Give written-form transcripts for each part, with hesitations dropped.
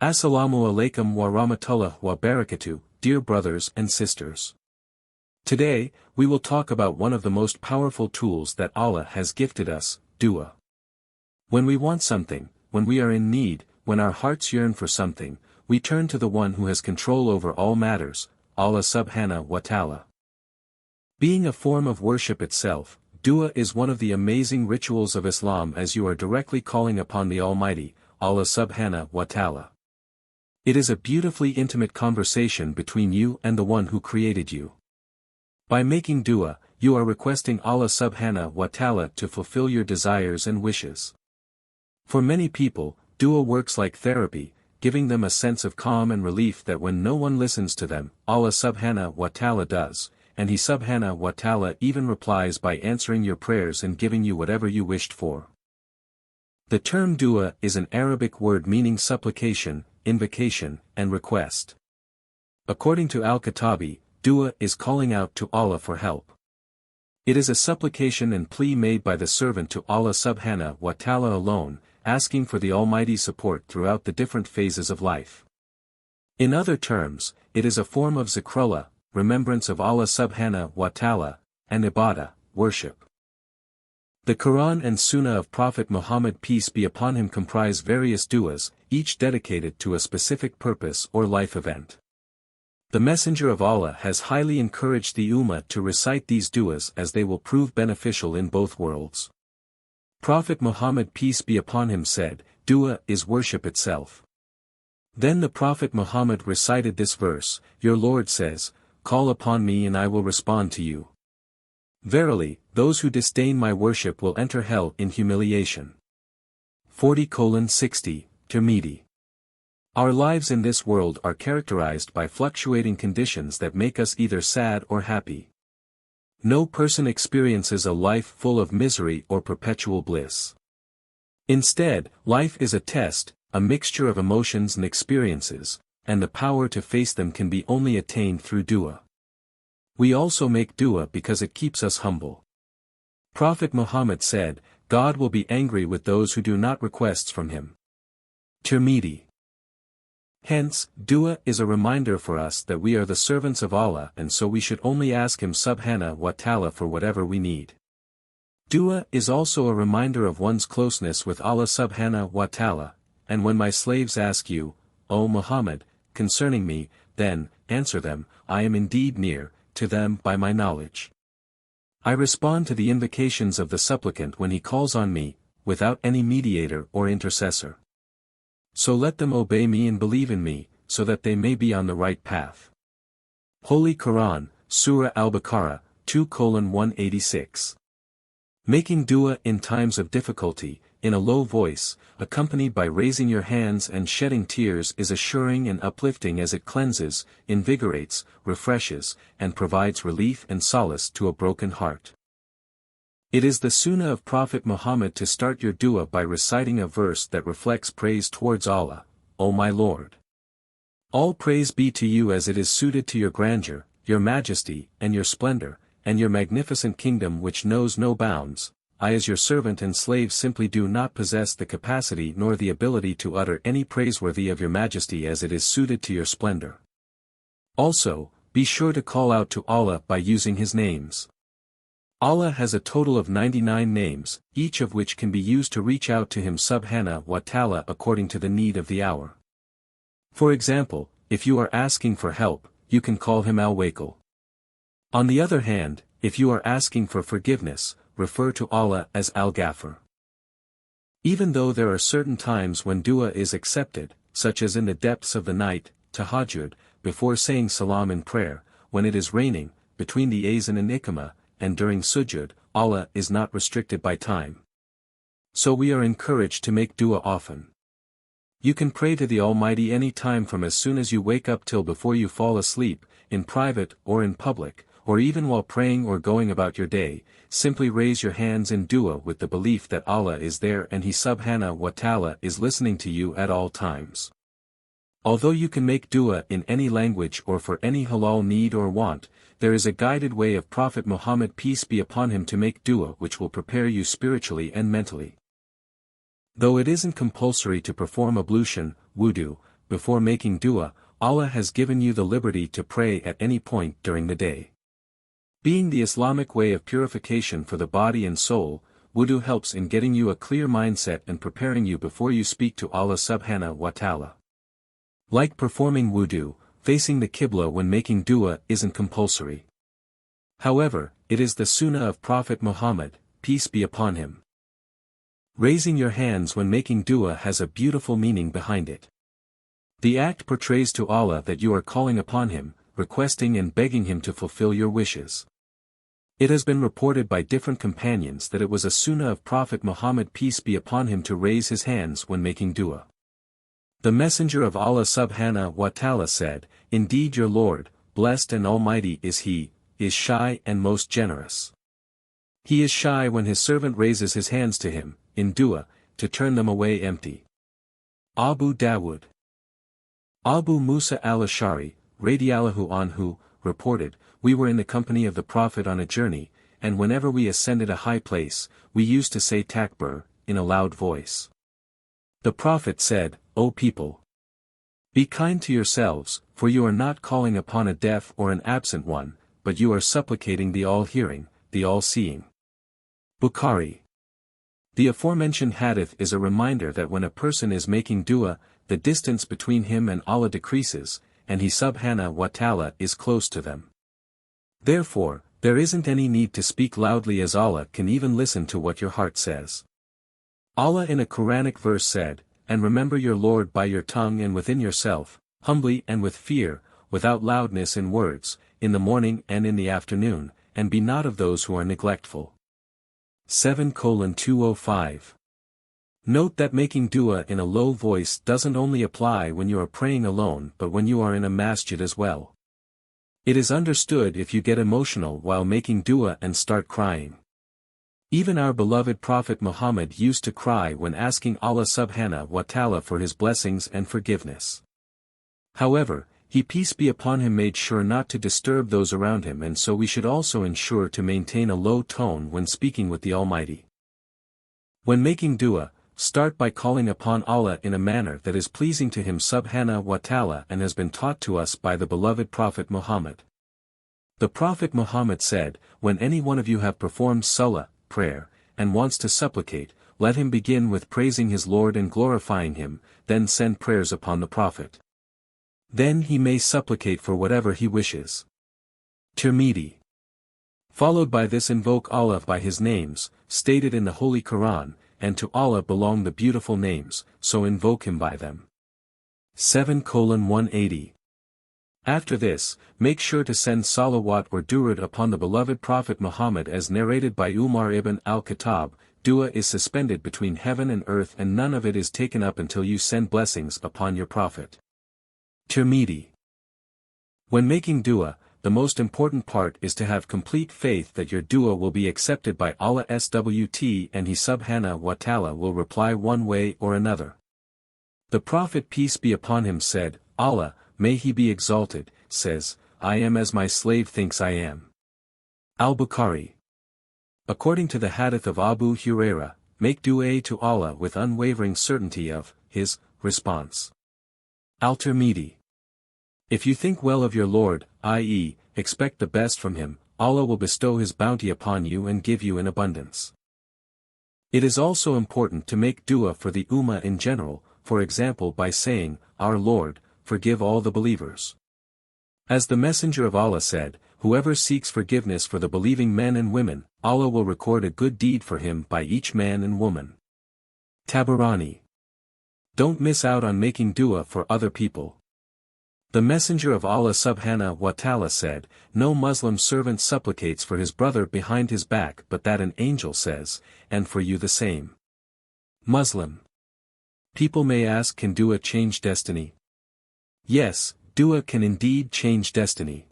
Assalamu alaikum wa rahmatullah wa barakatuh, dear brothers and sisters. Today, we will talk about one of the most powerful tools that Allah has gifted us, dua. When we want something, when we are in need, when our hearts yearn for something, we turn to the one who has control over all matters, Allah subhanahu wa ta'ala. Being a form of worship itself, dua is one of the amazing rituals of Islam as you are directly calling upon the Almighty, Allah subhanahu wa ta'ala. It is a beautifully intimate conversation between you and the one who created you. By making dua, you are requesting Allah subhanahu wa ta'ala to fulfill your desires and wishes. For many people, dua works like therapy, giving them a sense of calm and relief that when no one listens to them, Allah subhanahu wa ta'ala does, and He subhanahu wa ta'ala even replies by answering your prayers and giving you whatever you wished for. The term dua is an Arabic word meaning supplication, invocation, and request. According to Al-Katabi, dua is calling out to Allah for help. It is a supplication and plea made by the servant to Allah subhanahu wa ta'ala alone, asking for the Almighty's support throughout the different phases of life. In other terms, it is a form of zikrullah, remembrance of Allah subhanahu wa ta'ala, and ibadah, worship. The Quran and Sunnah of Prophet Muhammad peace be upon him comprise various duas, each dedicated to a specific purpose or life event. The Messenger of Allah has highly encouraged the Ummah to recite these duas as they will prove beneficial in both worlds. Prophet Muhammad peace be upon him said, "Dua is worship itself." Then the Prophet Muhammad recited this verse, "Your Lord says, call upon me and I will respond to you. Verily, those who disdain my worship will enter hell in humiliation." 40:60, Tirmidhi. Our lives in this world are characterized by fluctuating conditions that make us either sad or happy. No person experiences a life full of misery or perpetual bliss. Instead, life is a test, a mixture of emotions and experiences, and the power to face them can be only attained through dua. We also make dua because it keeps us humble. Prophet Muhammad said, God will be angry with those who do not requests from him. Tirmidhi. Hence, dua is a reminder for us that we are the servants of Allah and so we should only ask Him subhanahu wa ta'ala for whatever we need. Dua is also a reminder of one's closeness with Allah subhanahu wa ta'ala, and when my slaves ask you, O Muhammad, concerning me, then, answer them, I am indeed near, to them by my knowledge. I respond to the invocations of the supplicant when he calls on me, without any mediator or intercessor. So let them obey me and believe in me, so that they may be on the right path. Holy Quran, Surah Al-Baqarah, 2:186. Making dua in times of difficulty, in a low voice, accompanied by raising your hands and shedding tears is assuring and uplifting as it cleanses, invigorates, refreshes, and provides relief and solace to a broken heart. It is the sunnah of Prophet Muhammad to start your dua by reciting a verse that reflects praise towards Allah, O my Lord. All praise be to you as it is suited to your grandeur, your majesty, and your splendor, and your magnificent kingdom which knows no bounds. I as your servant and slave simply do not possess the capacity nor the ability to utter any praiseworthy of your majesty as it is suited to your splendor. Also, be sure to call out to Allah by using His names. Allah has a total of 99 names, each of which can be used to reach out to Him subhanahu wa ta'ala according to the need of the hour. For example, if you are asking for help, you can call Him Al-Wakil. On the other hand, if you are asking for forgiveness, refer to Allah as Al-Ghafir. Even though there are certain times when dua is accepted, such as in the depths of the night, tahajjud, before saying salam in prayer, when it is raining, between the azan and iqamah, and during sujud, Allah is not restricted by time. So we are encouraged to make dua often. You can pray to the Almighty any time from as soon as you wake up till before you fall asleep, in private or in public, or even while praying or going about your day. Simply raise your hands in dua with the belief that Allah is there and He subhanahu wa ta'ala is listening to you at all times. Although you can make dua in any language or for any halal need or want, there is a guided way of Prophet Muhammad peace be upon him to make dua which will prepare you spiritually and mentally. Though it isn't compulsory to perform ablution, wudu, before making dua, Allah has given you the liberty to pray at any point during the day. Being the Islamic way of purification for the body and soul, wudu helps in getting you a clear mindset and preparing you before you speak to Allah subhanahu wa ta'ala. Like performing wudu, facing the Qibla when making dua isn't compulsory. However, it is the sunnah of Prophet Muhammad, peace be upon him. Raising your hands when making dua has a beautiful meaning behind it. The act portrays to Allah that you are calling upon Him, requesting and begging Him to fulfill your wishes. It has been reported by different companions that it was a sunnah of Prophet Muhammad peace be upon him to raise his hands when making dua. The Messenger of Allah subhanahu wa ta'ala said, "Indeed your Lord, blessed and almighty is He, is shy and most generous. He is shy when His servant raises his hands to Him, in dua, to turn them away empty." Abu Dawud. Abu Musa al-Ash'ari, radiyallahu anhu, reported, "We were in the company of the Prophet on a journey, and whenever we ascended a high place, we used to say takbir, in a loud voice. The Prophet said, O people! Be kind to yourselves, for you are not calling upon a deaf or an absent one, but you are supplicating the all-hearing, the all-seeing." Bukhari. The aforementioned hadith is a reminder that when a person is making dua, the distance between him and Allah decreases, and He subhanahu wa ta'ala is close to them. Therefore, there isn't any need to speak loudly as Allah can even listen to what your heart says. Allah in a Quranic verse said, "And remember your Lord by your tongue and within yourself, humbly and with fear, without loudness in words, in the morning and in the afternoon, and be not of those who are neglectful." 7:205. Note that making dua in a low voice doesn't only apply when you are praying alone but when you are in a masjid as well. It is understood if you get emotional while making dua and start crying. Even our beloved Prophet Muhammad used to cry when asking Allah subhanahu wa ta'ala for his blessings and forgiveness. However, he peace be upon him made sure not to disturb those around him, and so we should also ensure to maintain a low tone when speaking with the Almighty. When making dua, start by calling upon Allah in a manner that is pleasing to Him subhanahu wa ta'ala and has been taught to us by the beloved Prophet Muhammad. The Prophet Muhammad said, "When any one of you have performed salah, prayer, and wants to supplicate, let him begin with praising his Lord and glorifying Him, then send prayers upon the Prophet. Then he may supplicate for whatever he wishes." Tirmidhi. Followed by this invoke Allah by His names, stated in the Holy Quran, and to Allah belong the beautiful names, so invoke Him by them. 7:180. After this, make sure to send salawat or durud upon the beloved Prophet Muhammad as narrated by Umar ibn al-Khattab. Dua is suspended between heaven and earth and none of it is taken up until you send blessings upon your Prophet. Tirmidhi. When making dua, the most important part is to have complete faith that your dua will be accepted by Allah SWT and He subhanahu wa ta'ala will reply one way or another. The Prophet peace be upon him said, "Allah, may He be exalted, says, I am as my slave thinks I am." Al-Bukhari. According to the hadith of Abu Huraira, make dua to Allah with unwavering certainty of His response. Al-Tirmidhi. If you think well of your Lord, i.e., expect the best from Him, Allah will bestow His bounty upon you and give you in abundance. It is also important to make dua for the ummah in general, for example by saying, "Our Lord, forgive all the believers." As the Messenger of Allah said, "Whoever seeks forgiveness for the believing men and women, Allah will record a good deed for him by each man and woman." Tabarani. Don't miss out on making dua for other people. The Messenger of Allah subhanahu wa ta'ala said, "No Muslim servant supplicates for his brother behind his back but that an angel says, and for you the same." Muslim. People may ask, can dua change destiny? Yes, dua can indeed change destiny.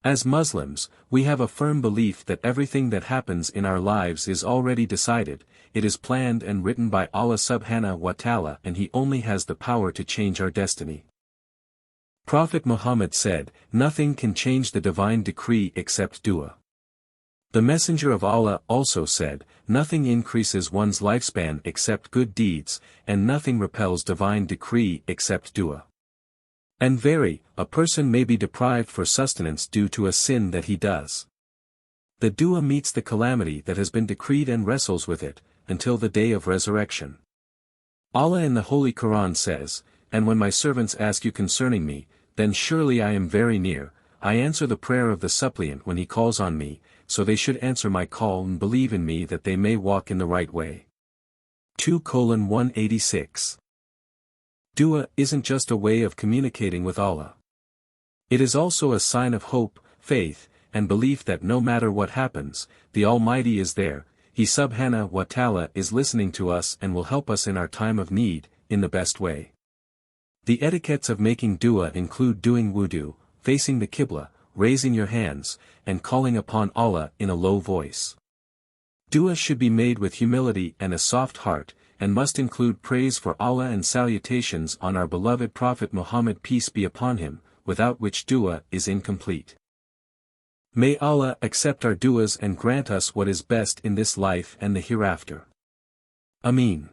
As Muslims, we have a firm belief that everything that happens in our lives is already decided, it is planned and written by Allah subhanahu wa ta'ala and He only has the power to change our destiny. Prophet Muhammad said, "Nothing can change the divine decree except dua." The Messenger of Allah also said, "Nothing increases one's lifespan except good deeds, and nothing repels divine decree except dua. And verily, a person may be deprived for sustenance due to a sin that he does. The dua meets the calamity that has been decreed and wrestles with it, until the day of resurrection." Allah in the Holy Quran says, "And when my servants ask you concerning me, then surely I am very near, I answer the prayer of the suppliant when he calls on me, so they should answer my call and believe in me that they may walk in the right way." 2:186. Dua isn't just a way of communicating with Allah. It is also a sign of hope, faith, and belief that no matter what happens, the Almighty is there, He subhanahu wa ta'ala is listening to us and will help us in our time of need, in the best way. The etiquettes of making dua include doing wudu, facing the Qibla, raising your hands, and calling upon Allah in a low voice. Dua should be made with humility and a soft heart, and must include praise for Allah and salutations on our beloved Prophet Muhammad, peace be upon him, without which dua is incomplete. May Allah accept our duas and grant us what is best in this life and the hereafter. Ameen.